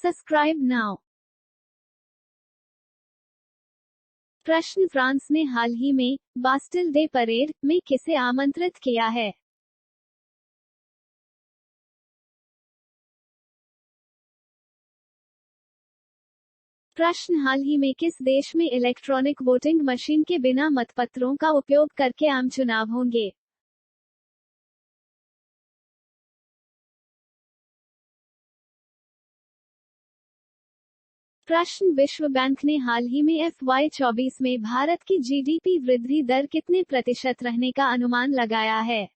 Subscribe now. प्रश्न, France ने हाल ही में बास्टिल डे परेड में किसे आमंत्रित किया है? प्रश्न, हाल ही में किस देश में इलेक्ट्रॉनिक वोटिंग मशीन के बिना मतपत्रों का उपयोग करके आम चुनाव होंगे? प्रश्न, विश्व बैंक ने हाल ही में FY24 में भारत की GDP वृद्धि दर कितने प्रतिशत रहने का अनुमान लगाया है?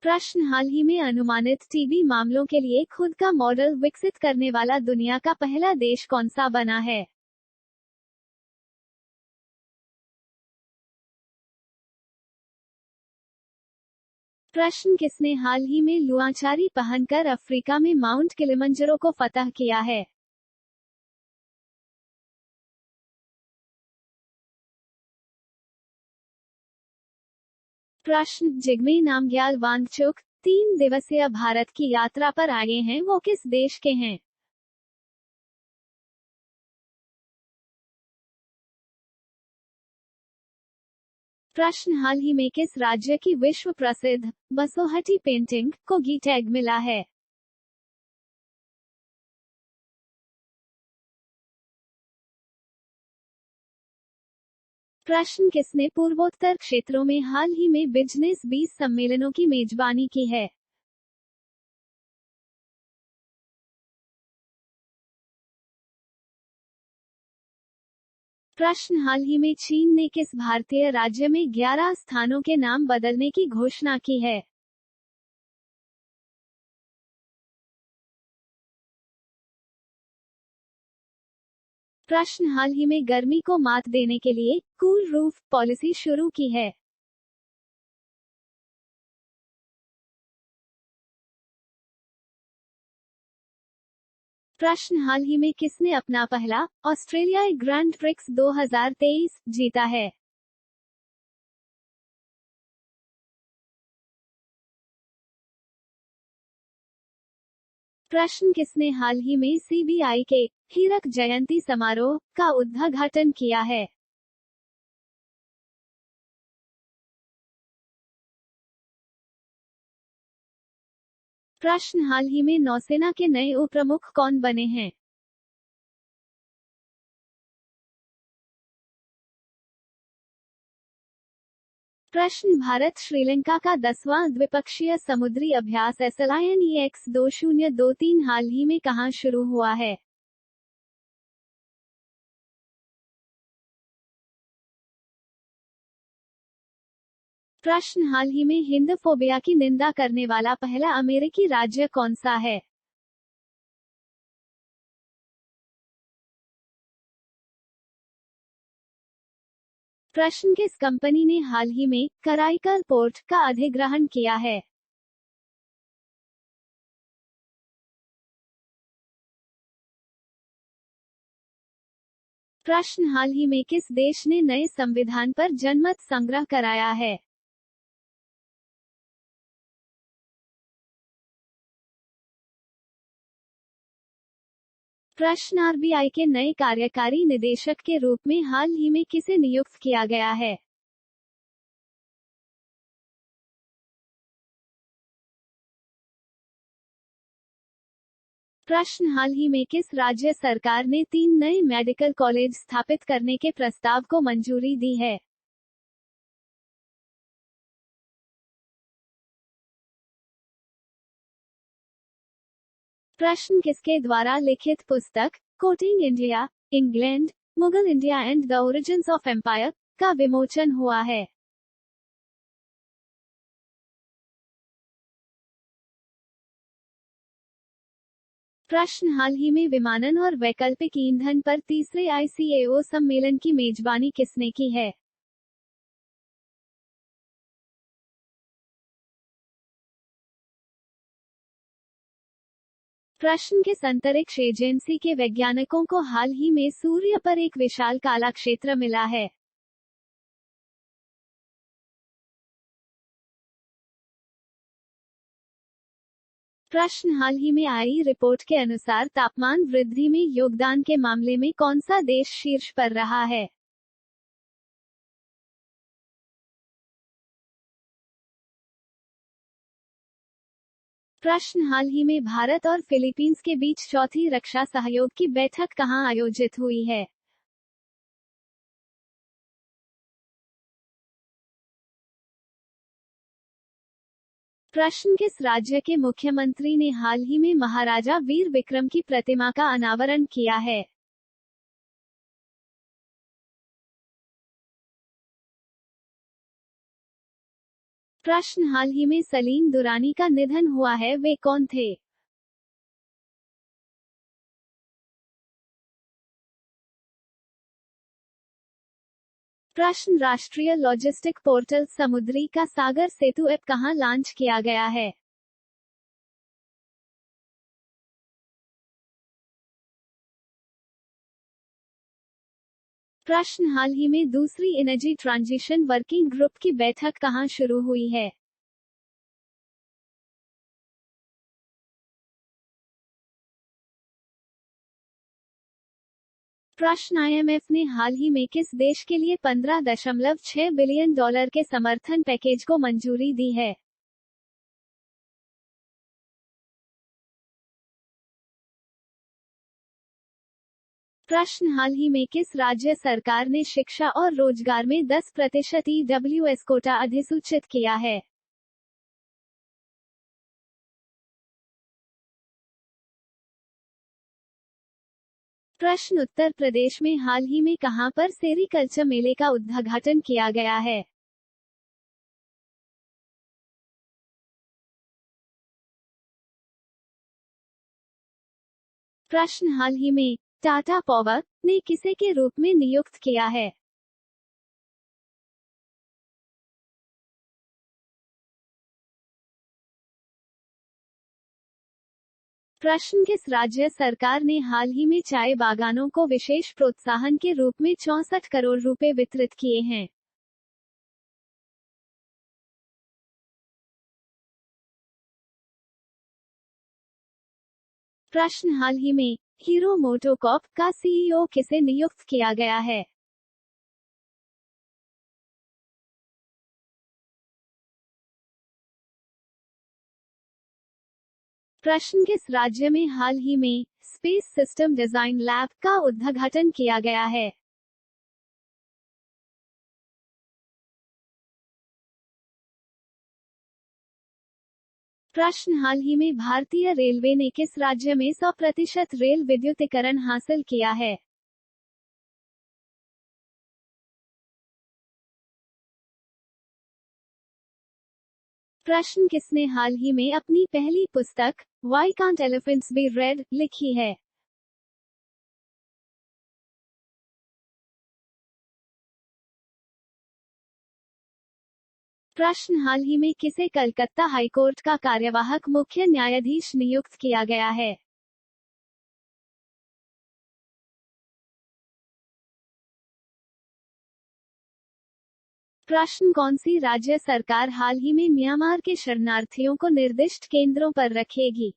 प्रश्न, हाल ही में अनुमानित टीबी मामलों के लिए खुद का मॉडल विकसित करने वाला दुनिया का पहला देश कौन सा बना है? प्रश्न, किसने हाल ही में लुआचारी पहनकर अफ्रीका में माउंट किलिमंजारो को फतह किया है? प्रश्न, जिग्मे नामग्याल वांगचुक 3 दिवसीय भारत की यात्रा पर आए हैं, वो किस देश के हैं? प्रश्न, हाल ही में किस राज्य की विश्व प्रसिद्ध बसोहटी पेंटिंग को गी टैग मिला है? प्रश्न, किसने पूर्वोत्तर क्षेत्रों में हाल ही में बिजनेस 20 सम्मेलनों की मेजबानी की है? प्रश्न, हाल ही में चीन ने किस भारतीय राज्य में 11 स्थानों के नाम बदलने की घोषणा की है? प्रश्न, हाल ही में गर्मी को मात देने के लिए कूल रूफ पॉलिसी शुरू की है? प्रश्न, हाल ही में किसने अपना पहला ऑस्ट्रेलियाई ग्रैंड प्रिक्स 2023 जीता है? प्रश्न, किसने हाल ही में CBI के हीरक जयंती समारोह का उद्घाटन किया है? प्रश्न, हाल ही में नौसेना के नए उप प्रमुख कौन बने हैं? प्रश्न, भारत श्रीलंका का 10वां द्विपक्षीय समुद्री अभ्यास SLINEX 2023 हाल ही में कहां शुरू हुआ है? प्रश्न, हाल ही में हिंदफोबिया की निंदा करने वाला पहला अमेरिकी राज्य कौन सा है? प्रश्न, किस कंपनी ने हाल ही में कराईकल पोर्ट का अधिग्रहण किया है? प्रश्न, हाल ही में किस देश ने नए संविधान पर जनमत संग्रह कराया है? प्रश्न, RBI के नए कार्यकारी निदेशक के रूप में हाल ही में किसे नियुक्त किया गया है? प्रश्न, हाल ही में किस राज्य सरकार ने 3 नए मेडिकल कॉलेज स्थापित करने के प्रस्ताव को मंजूरी दी है? प्रश्न, किसके द्वारा लिखित पुस्तक courting India, England, Mughal India and the origins of empire का विमोचन हुआ है? प्रश्न, हाल ही में विमानन और वैकल्पिक ईंधन पर तीसरे ICAO सम्मेलन की मेजबानी किसने की है? प्रश्न, किस अंतरिक्ष एजेंसी के वैज्ञानिकों को हाल ही में सूर्य पर एक विशाल काला क्षेत्र मिला है? प्रश्न हाल ही में आई रिपोर्ट के अनुसार तापमान वृद्धि में योगदान के मामले में कौन सा देश शीर्ष पर रहा है? प्रश्न हाल ही में भारत और फिलीपींस के बीच चौथी रक्षा सहयोग की बैठक कहां आयोजित हुई है? प्रश्न किस राज्य के मुख्यमंत्री ने हाल ही में महाराजा वीर विक्रम की प्रतिमा का अनावरण किया है? प्रश्न हाल ही में सलीम दुरानी का निधन हुआ है, वे कौन थे? प्रश्न राष्ट्रीय लॉजिस्टिक पोर्टल समुद्री का सागर सेतु ऐप कहां लॉन्च किया गया है? प्रश्न हाल ही में दूसरी एनर्जी ट्रांजिशन वर्किंग ग्रुप की बैठक कहां शुरू हुई है? प्रश्न आईएमएफ ने हाल ही में किस देश के लिए 15.6 बिलियन डॉलर के समर्थन पैकेज को मंजूरी दी है? प्रश्न हाल ही में किस राज्य सरकार ने शिक्षा और रोजगार में 10% ईडब्ल्यूएस कोटा अधिसूचित किया है? प्रश्न उत्तर प्रदेश में हाल ही में कहां पर सेरीकल्चर मेले का उद्घाटन किया गया है? प्रश्न हाल ही में टाटा पावर ने किसे के रूप में नियुक्त किया है? प्रश्न किस राज्य सरकार ने हाल ही में चाय बागानों को विशेष प्रोत्साहन के रूप में 64 करोड़ रुपए वितरित किए हैं? प्रश्न हाल ही में हीरो मोटोकॉर्प का सीईओ किसे नियुक्त किया गया है? प्रश्न किस राज्य में हाल ही में स्पेस सिस्टम डिजाइन लैब का उद्घाटन किया गया है? प्रश्न हाल ही में भारतीय रेलवे ने किस राज्य में 100% रेल विद्युतीकरण हासिल किया है? प्रश्न किसने हाल ही में अपनी पहली पुस्तक Why Can't Elephants Be Read लिखी है? प्रश्न हाल ही में किसे कलकत्ता हाईकोर्ट का कार्यवाहक मुख्य न्यायाधीश नियुक्त किया गया है? प्रश्न कौन सी राज्य सरकार हाल ही में म्यांमार के शरणार्थियों को निर्दिष्ट केंद्रों पर रखेगी?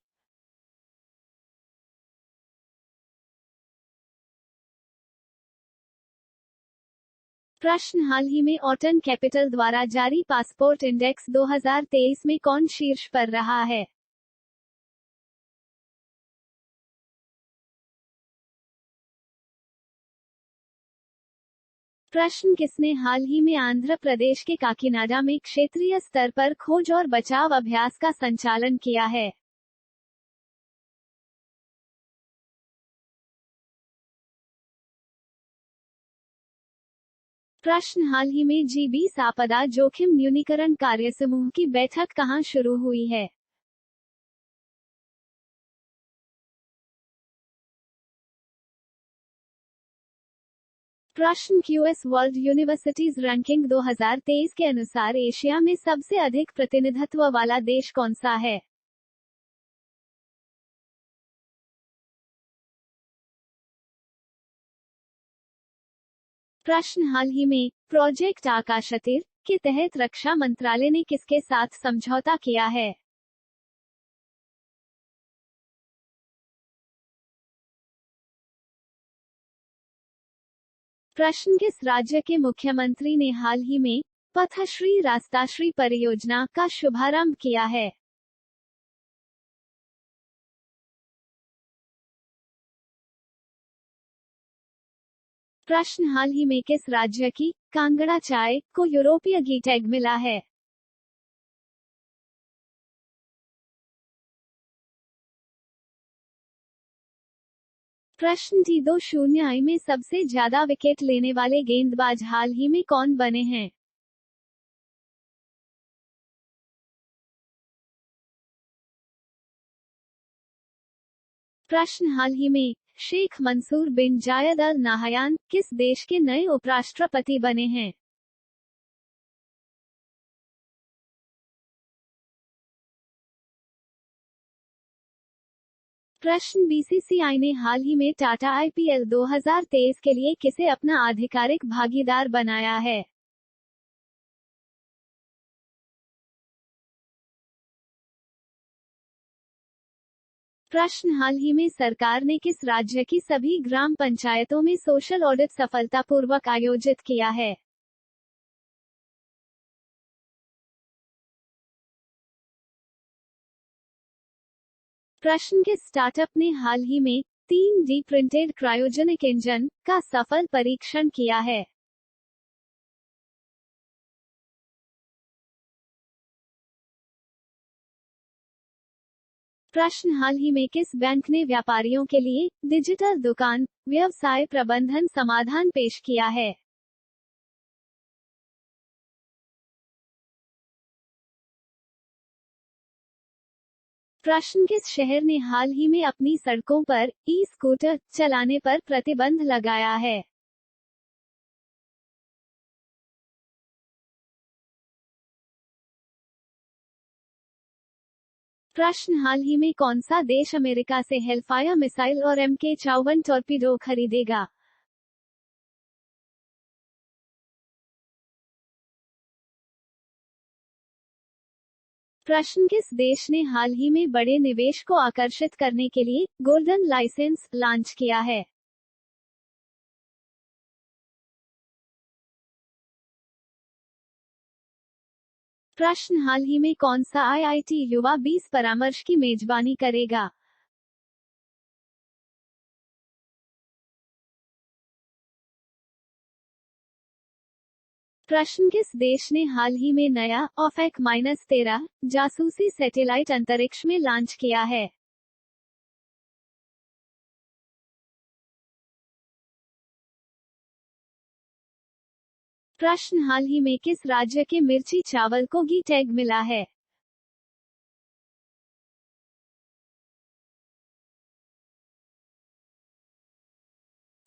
प्रश्न हाल ही में ऑटन कैपिटल द्वारा जारी पासपोर्ट इंडेक्स 2023 में कौन शीर्ष पर रहा है? प्रश्न किसने हाल ही में आंध्र प्रदेश के काकीनाडा में क्षेत्रीय स्तर पर खोज और बचाव अभ्यास का संचालन किया है? प्रश्न हाल ही में जी20 आपदा जोखिम न्यूनीकरण कार्य समूह की बैठक कहां शुरू हुई है? प्रश्न क्यूएस वर्ल्ड यूनिवर्सिटीज रैंकिंग 2023 के अनुसार एशिया में सबसे अधिक प्रतिनिधित्व वाला देश कौन सा है? प्रश्न हाल ही में प्रोजेक्ट आकाशतीर के तहत रक्षा मंत्रालय ने किसके साथ समझौता किया है? प्रश्न किस राज्य के मुख्यमंत्री ने हाल ही में पथश्री रास्ताश्री परियोजना का शुभारंभ किया है? प्रश्न हाल ही में किस राज्य की कांगड़ा चाय को यूरोपीय गी टैग मिला है? प्रश्न T20 में सबसे ज्यादा विकेट लेने वाले गेंदबाज हाल ही में कौन बने हैं? प्रश्न हाल ही में शेख मंसूर बिन जायद अल नाहयान किस देश के नए उपराष्ट्रपति बने हैं? प्रश्न बीसीसीआई ने हाल ही में टाटा आईपीएल 2023 के लिए किसे अपना आधिकारिक भागीदार बनाया है? प्रश्न हाल ही में सरकार ने किस राज्य की सभी ग्राम पंचायतों में सोशल ऑडिट सफलतापूर्वक आयोजित किया है? प्रश्न किस स्टार्टअप ने हाल ही में 3D प्रिंटेड क्रायोजेनिक इंजन का सफल परीक्षण किया है? प्रश्न हाल ही में किस बैंक ने व्यापारियों के लिए डिजिटल दुकान व्यवसाय प्रबंधन समाधान पेश किया है? प्रश्न किस शहर ने हाल ही में अपनी सड़कों पर ई स्कूटर चलाने पर प्रतिबंध लगाया है? प्रश्न हाल ही में कौन सा देश अमेरिका से हेलफायर मिसाइल और MK-54 टॉर्पीडो खरीदेगा? प्रश्न किस देश ने हाल ही में बड़े निवेश को आकर्षित करने के लिए गोल्डन लाइसेंस लॉन्च किया है? प्रश्न हाल ही में कौन सा IIT युवा 20 परामर्श की मेजबानी करेगा? प्रश्न किस देश ने हाल ही में नया OFAC-13 जासूसी सैटेलाइट अंतरिक्ष में लॉन्च किया है? प्रश्न हाल ही में किस राज्य के मिर्ची चावल को गी टैग मिला है?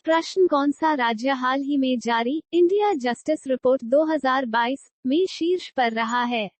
प्रश्न कौन सा राज्य हाल ही में जारी इंडिया जस्टिस रिपोर्ट 2022 में शीर्ष पर रहा है?